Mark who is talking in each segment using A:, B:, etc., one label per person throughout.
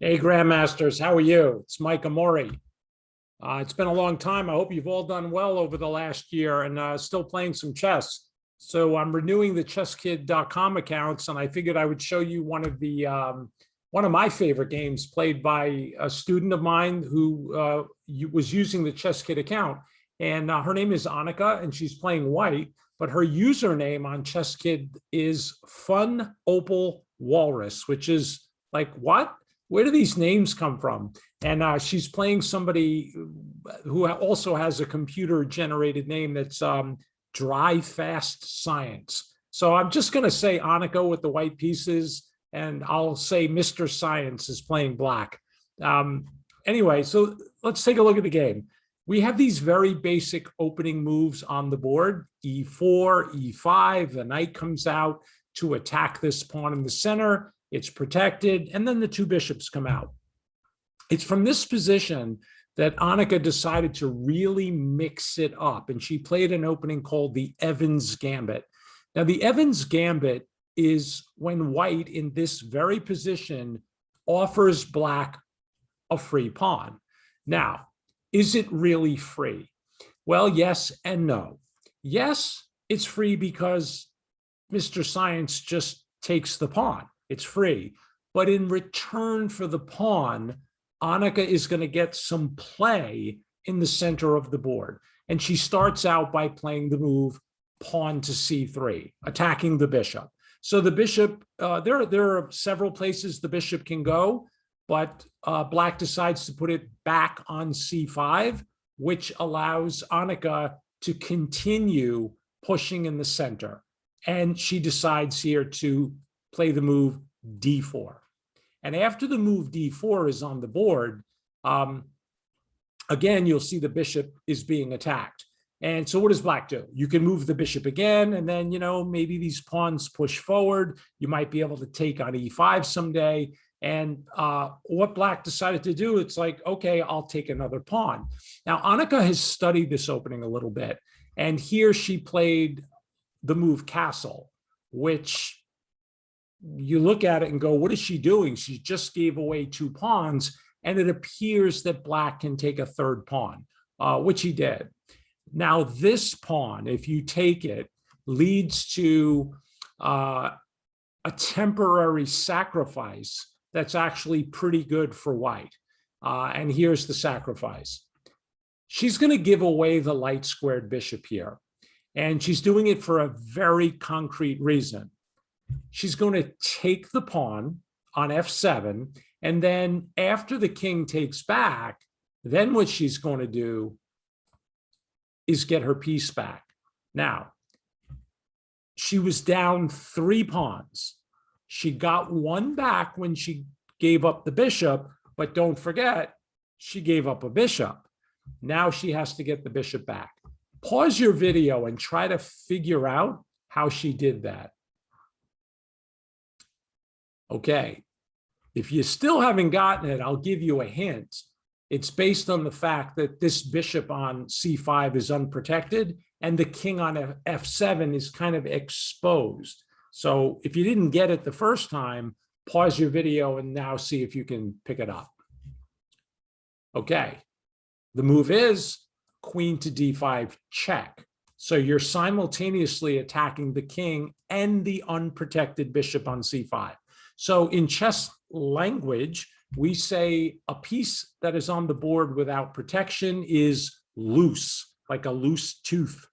A: Hey, Grandmasters, how are you? It's Mike Amori. It's been a long time. I hope you've all done well over the last year and still playing some chess. So I'm renewing the chesskid.com accounts, and I figured I would show you one of my favorite games played by a student of mine who was using the ChessKid account. And her name is Annika, and she's playing white, but her username on ChessKid is Fun Opal Walrus, which is like, what? Where do these names come from? And she's playing somebody who also has a computer generated name that's Dry Fast Science. So I'm just going to say Annika with the white pieces, and I'll say Mr. Science is playing black. Anyway, so let's take a look at the game. We have these very basic opening moves on the board: e4, e5. The knight comes out to attack this pawn in the center. It's protected, and then the two bishops come out. It's from this position that Annika decided to really mix it up, and she played an opening called the Evans Gambit. Now, the Evans Gambit is when white in this very position offers black a free pawn. Now, is it really free? Well, yes and no. Yes, it's free because Mr. Science just takes the pawn. It's free. But in return for the pawn, Annika is going to get some play in the center of the board. And she starts out by playing the move pawn to c3, attacking the bishop. So the bishop, there are several places the bishop can go, but black decides to put it back on c5, which allows Annika to continue pushing in the center. And she decides here to play the move d4. And after the move d4 is on the board, again, you'll see the bishop is being attacked. And so what does black do? You can move the bishop again, and then, maybe these pawns push forward. You might be able to take on e5 someday. And what black decided to do, it's like, okay, I'll take another pawn. Now, Annika has studied this opening a little bit, and here she played the move castle, which you look at it and go, what is she doing? She just gave away two pawns, and it appears that black can take a third pawn, which he did. Now, this pawn, if you take it, leads to a temporary sacrifice that's actually pretty good for white. And here's the sacrifice. She's going to give away the light squared bishop here, and she's doing it for a very concrete reason. She's going to take the pawn on f7, and then after the king takes back, then what she's going to do is get her piece back. Now, she was down 3 pawns. She got one back when she gave up the bishop, but don't forget, she gave up a bishop. Now she has to get the bishop back. Pause your video and try to figure out how she did that. Okay, if you still haven't gotten it, I'll give you a hint. It's based on the fact that this bishop on c5 is unprotected, and the king on f7 is kind of exposed. So if you didn't get it the first time, pause your video and now see if you can pick it up. Okay, the move is queen to d5 check. So you're simultaneously attacking the king and the unprotected bishop on c5. So in chess language, we say a piece that is on the board without protection is loose, like a loose tooth.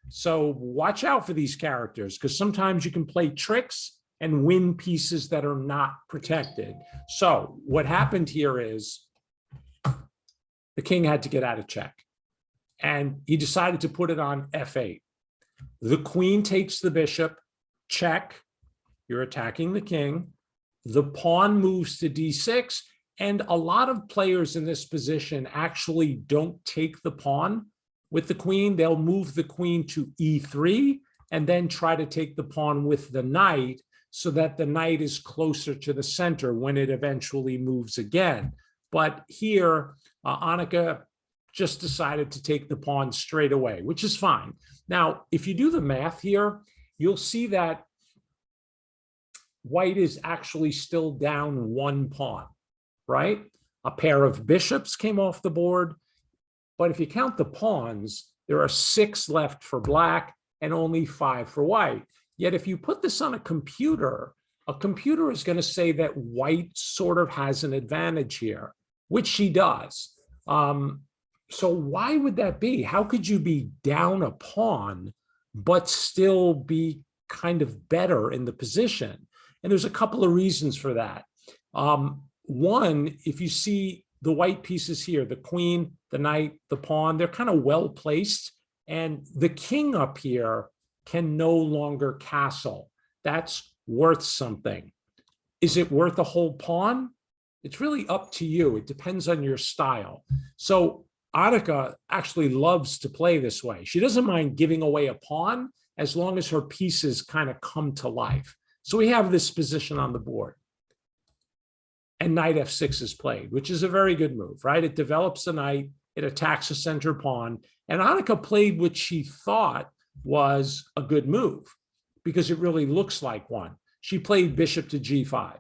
A: So watch out for these characters, because sometimes you can play tricks and win pieces that are not protected. So what happened here is the king had to get out of check, and he decided to put it on f8. The queen takes the bishop, check. You're attacking the king. The pawn moves to d6, and a lot of players in this position actually don't take the pawn with the queen. They'll move the queen to e3 and then try to take the pawn with the knight so that the knight is closer to the center when it eventually moves again. But here, Annika just decided to take the pawn straight away, which is fine. Now, if you do the math here, you'll see that white is actually still down 1 pawn. right? A pair of bishops came off the board. But if you count the pawns, there are 6 left for black and only 5 for white. Yet if you put this on a computer is going to say that white sort of has an advantage here, which she does. So why would that be? How could you be down a pawn, but still be kind of better in the position? And there's a couple of reasons for that. One, if you see the white pieces here, the queen, the knight, the pawn, they're kind of well placed. And the king up here can no longer castle. That's worth something. Is it worth a whole pawn? It's really up to you. It depends on your style. So Annika actually loves to play this way. She doesn't mind giving away a pawn as long as her pieces kind of come to life. So we have this position on the board. And knight f6 is played, which is a very good move, right? It develops the knight, it attacks the center pawn, and Annika played what she thought was a good move because it really looks like one. She played bishop to g5.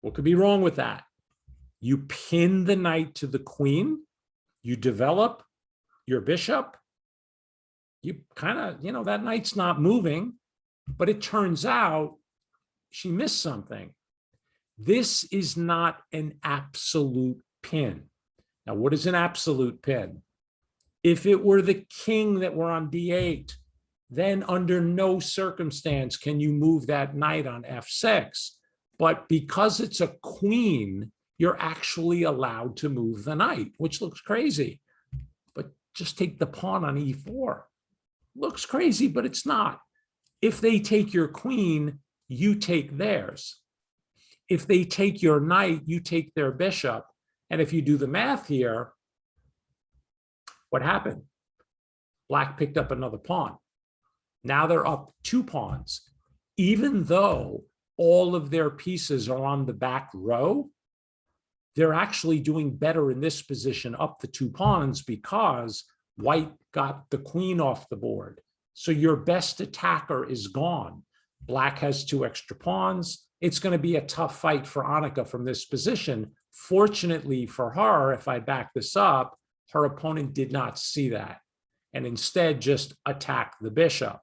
A: What could be wrong with that? You pin the knight to the queen, you develop your bishop, you kind of, that knight's not moving, but it turns out she missed something. This is not an absolute pin. Now, what is an absolute pin? If it were the king that were on d8, then under no circumstance can you move that knight on f6. But because it's a queen, you're actually allowed to move the knight, which looks crazy. But just take the pawn on e4. Looks crazy, but it's not. If they take your queen, you take theirs. If they take your knight, you take their bishop. And if you do the math here, what happened? Black picked up another pawn. Now they're up 2 pawns. Even though all of their pieces are on the back row, they're actually doing better in this position up the 2 pawns because white got the queen off the board. So your best attacker is gone. Black has 2 extra pawns. It's going to be a tough fight for Annika from this position. Fortunately for her, if I back this up, her opponent did not see that and instead just attacked the bishop.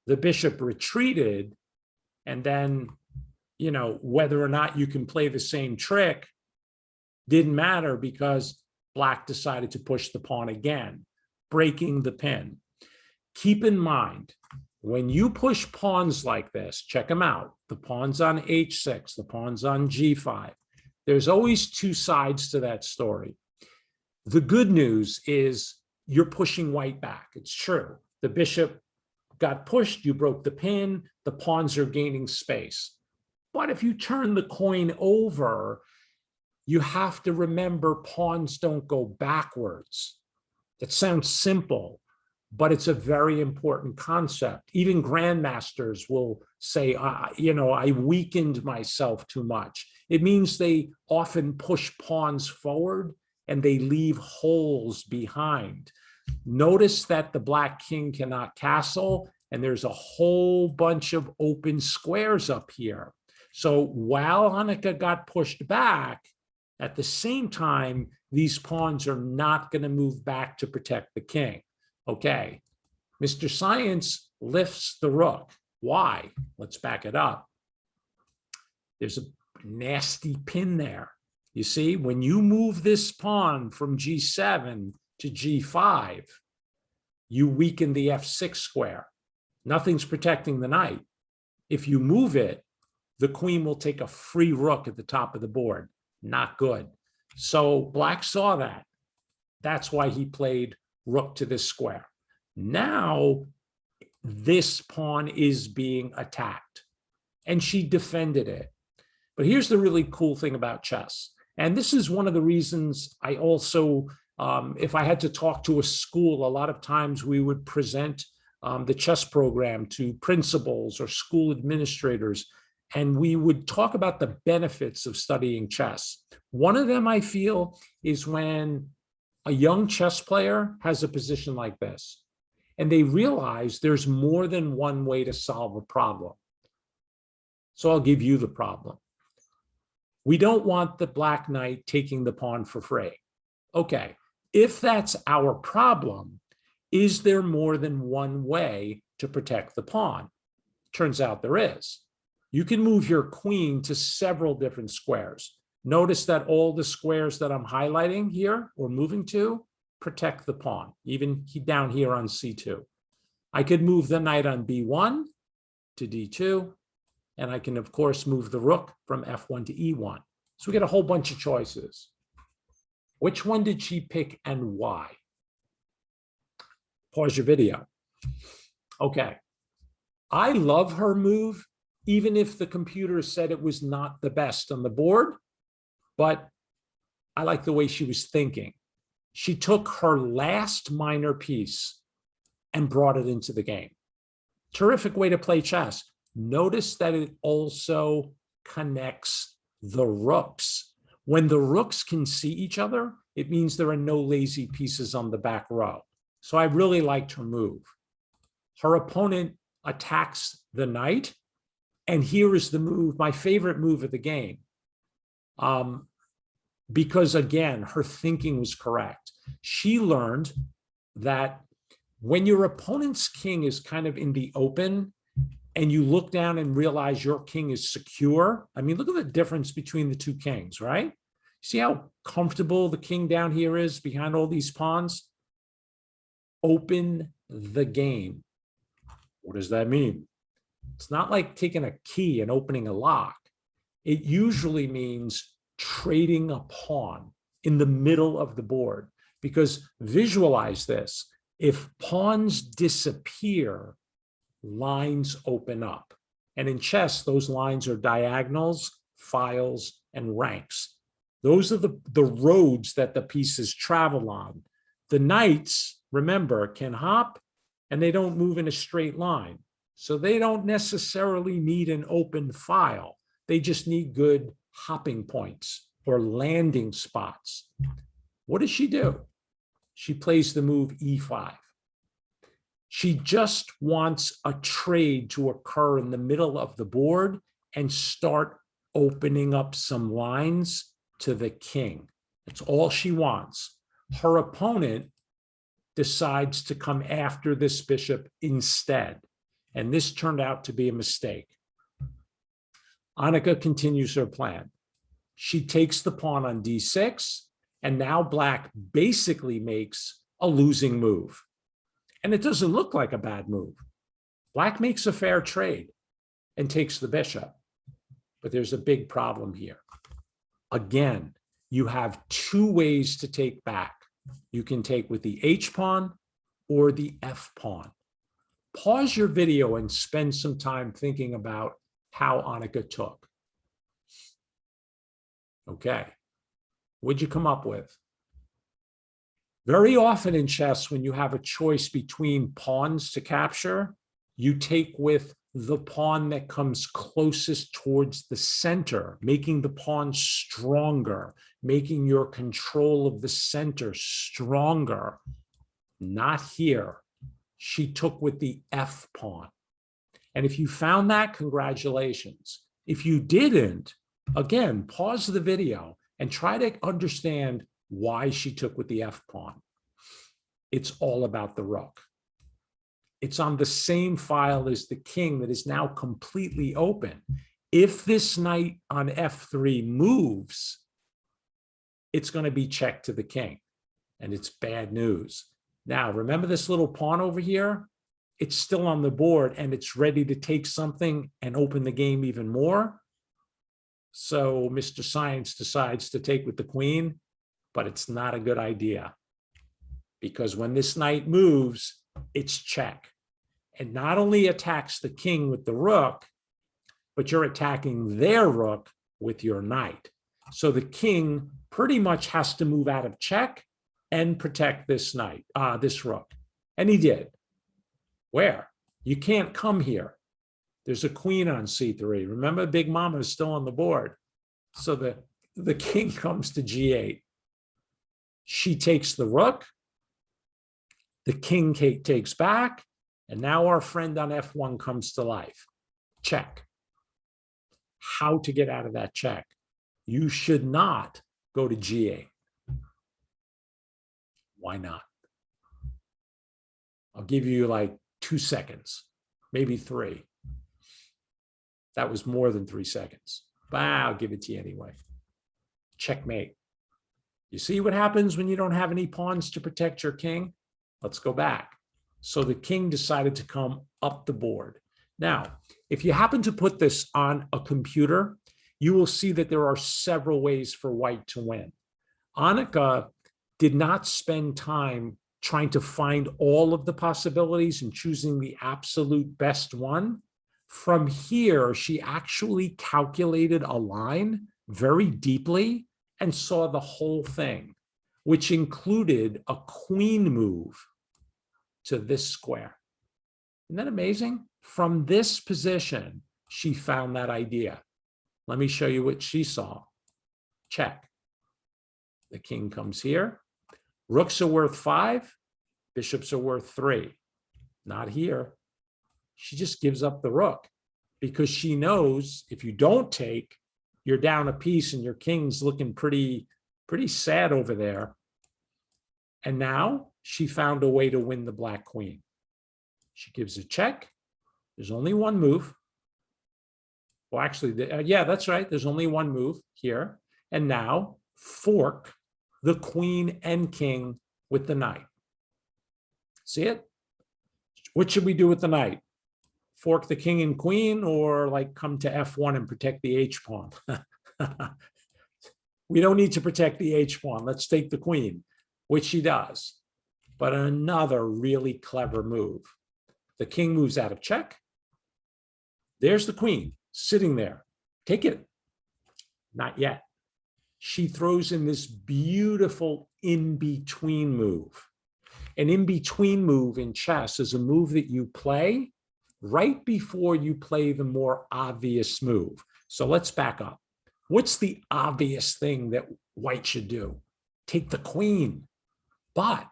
A: The bishop retreated, and then, whether or not you can play the same trick didn't matter because black decided to push the pawn again, breaking the pin. Keep in mind, when you push pawns like this, check them out. The pawn's on h6, the pawn's on g5. There's always 2 sides to that story. The good news is you're pushing white back. It's true. The bishop got pushed, you broke the pin, the pawns are gaining space. But if you turn the coin over, you have to remember pawns don't go backwards. It sounds simple, but it's a very important concept. Even grandmasters will say, I weakened myself too much. It means they often push pawns forward and they leave holes behind. Notice that the black king cannot castle, and there's a whole bunch of open squares up here. So while Annika got pushed back, at the same time, these pawns are not going to move back to protect the king. Okay, Mr. Science lifts the rook. Why? Let's back it up. There's a nasty pin there. You see, when you move this pawn from g7 to g5, you weaken the f6 square. Nothing's protecting the knight. If you move it, the queen will take a free rook at the top of the board. Not good. So black saw that. That's why he played rook to this square. Now, this pawn is being attacked, and she defended it. But here's the really cool thing about chess. And this is one of the reasons I also, if I had to talk to a school, a lot of times we would present the chess program to principals or school administrators, and we would talk about the benefits of studying chess. One of them, I feel, is when a young chess player has a position like this, and they realize there's more than one way to solve a problem. So I'll give you the problem. We don't want the black knight taking the pawn for free. Okay, if that's our problem, is there more than one way to protect the pawn? Turns out there is. You can move your queen to several different squares. Notice that all the squares that I'm highlighting here or moving to protect the pawn, even down here on C2. I could move the knight on B1 to D2, and I can, of course, move the rook from F1 to E1. So we get a whole bunch of choices. Which one did she pick and why? Pause your video. Okay. I love her move, even if the computer said it was not the best on the board, but I like the way she was thinking. She took her last minor piece and brought it into the game. Terrific way to play chess. Notice that it also connects the rooks. When the rooks can see each other, it means there are no lazy pieces on the back row. So I really liked her move. Her opponent attacks the knight, and here is the move, my favorite move of the game. Because again, her thinking was correct. She learned that when your opponent's king is kind of in the open and you look down and realize your king is secure, I mean, look at the difference between the two kings, right? See how comfortable the king down here is behind all these pawns? Open the game. What does that mean? It's not like taking a key and opening a lock. It usually means trading a pawn in the middle of the board, because visualize this. If pawns disappear, lines open up. And in chess, those lines are diagonals, files, and ranks. Those are the roads that the pieces travel on. The knights, remember, can hop, and they don't move in a straight line. So they don't necessarily need an open file. They just need good hopping points or landing spots. What does she do? She plays the move E5. She just wants a trade to occur in the middle of the board and start opening up some lines to the king. That's all she wants. Her opponent decides to come after this bishop instead. And this turned out to be a mistake. Annika continues her plan. She takes the pawn on D6, and now black basically makes a losing move. And it doesn't look like a bad move. Black makes a fair trade and takes the bishop. But there's a big problem here. Again, you have two ways to take back. You can take with the H pawn or the F pawn. Pause your video and spend some time thinking about how Annika took. Okay, what'd you come up with? Very often in chess, when you have a choice between pawns to capture, you take with the pawn that comes closest towards the center, making the pawn stronger, making your control of the center stronger. Not here. She took with the F pawn. And if you found that, congratulations. If you didn't, again, pause the video and try to understand why she took with the F pawn. It's all about the rook. It's on the same file as the king that is now completely open. If this knight on F3 moves, it's going to be checked to the king, and it's bad news. Now, remember this little pawn over here? It's still on the board, and it's ready to take something and open the game even more. So Mr. Science decides to take with the queen, but it's not a good idea, because when this knight moves, it's check. And not only attacks the king with the rook, but you're attacking their rook with your knight. So the king pretty much has to move out of check and protect this knight, this rook. And he did. Where? You can't come here. There's a queen on C3. Remember, Big Mama is still on the board. So the king comes to G8. She takes the rook. The king takes back. And now our friend on F1 comes to life. Check. How to get out of that check? You should not go to G8. Why not? I'll give you like 2 seconds, maybe 3. That was more than 3 seconds, but I'll give it to you anyway. Checkmate. You see what happens when you don't have any pawns to protect your king? Let's go back. So the king decided to come up the board. Now, if you happen to put this on a computer, you will see that there are several ways for white to win. Annika did not spend time trying to find all of the possibilities and choosing the absolute best one. From here, she actually calculated a line very deeply and saw the whole thing, which included a queen move to this square. Isn't that amazing? From this position, she found that idea. Let me show you what she saw. Check. The king comes here. Rooks are worth 5. Bishops are worth 3. Not here. She just gives up the rook because she knows if you don't take, you're down a piece and your king's looking pretty sad over there. And now she found a way to win the black queen. She gives a check. There's only one move. Well, actually, yeah, that's right. There's only one move here. And now fork the queen and king with the knight. See it? What should we do with the knight? Fork the king and queen, or like come to F1 and protect the H pawn? We don't need to protect the H pawn. Let's take the queen, which she does. But another really clever move. The king moves out of check. There's the queen sitting there. Take it. Not yet. She throws in this beautiful in-between move. An in-between move in chess is a move that you play right before you play the more obvious move. So let's back up. What's the obvious thing that white should do? Take the queen. But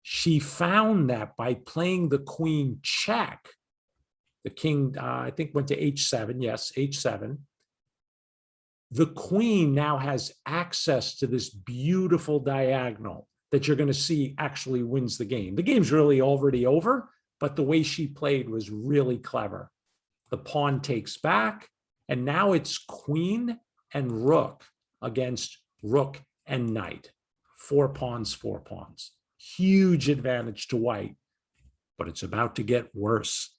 A: she found that by playing the queen check, the king, I think, went to H7. Yes, H7. The queen now has access to this beautiful diagonal that you're going to see actually wins the game. The game's really already over, but the way she played was really clever. The pawn takes back, and now it's queen and rook against rook and knight. 4 pawns, 4 pawns. Huge advantage to white, but it's about to get worse.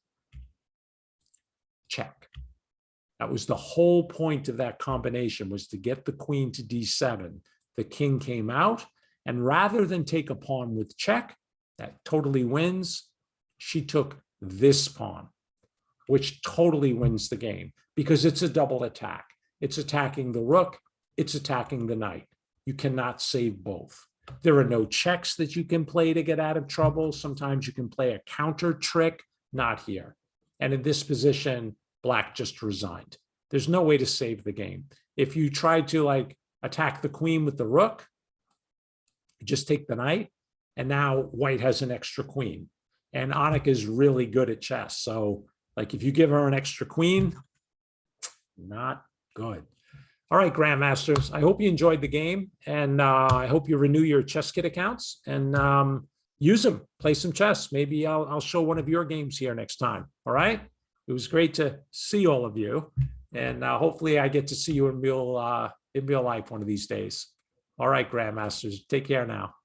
A: Check. That was the whole point of that combination, was to get the queen to D7. The king came out, and rather than take a pawn with check, that totally wins, she took this pawn, which totally wins the game because it's a double attack. It's attacking the rook, it's attacking the knight. You cannot save both. There are no checks that you can play to get out of trouble. Sometimes you can play a counter trick, not here. And in this position, black just resigned. There's no way to save the game. If you try to like attack the queen with the rook, just take the knight, and now white has an extra queen. And Annika is really good at chess. So like if you give her an extra queen, not good. All right, Grandmasters, I hope you enjoyed the game, and I hope you renew your chess kit accounts and use them, play some chess. Maybe I'll show one of your games here next time. All right. It was great to see all of you, and hopefully I get to see you in real life one of these days. All right, Grandmasters, take care now.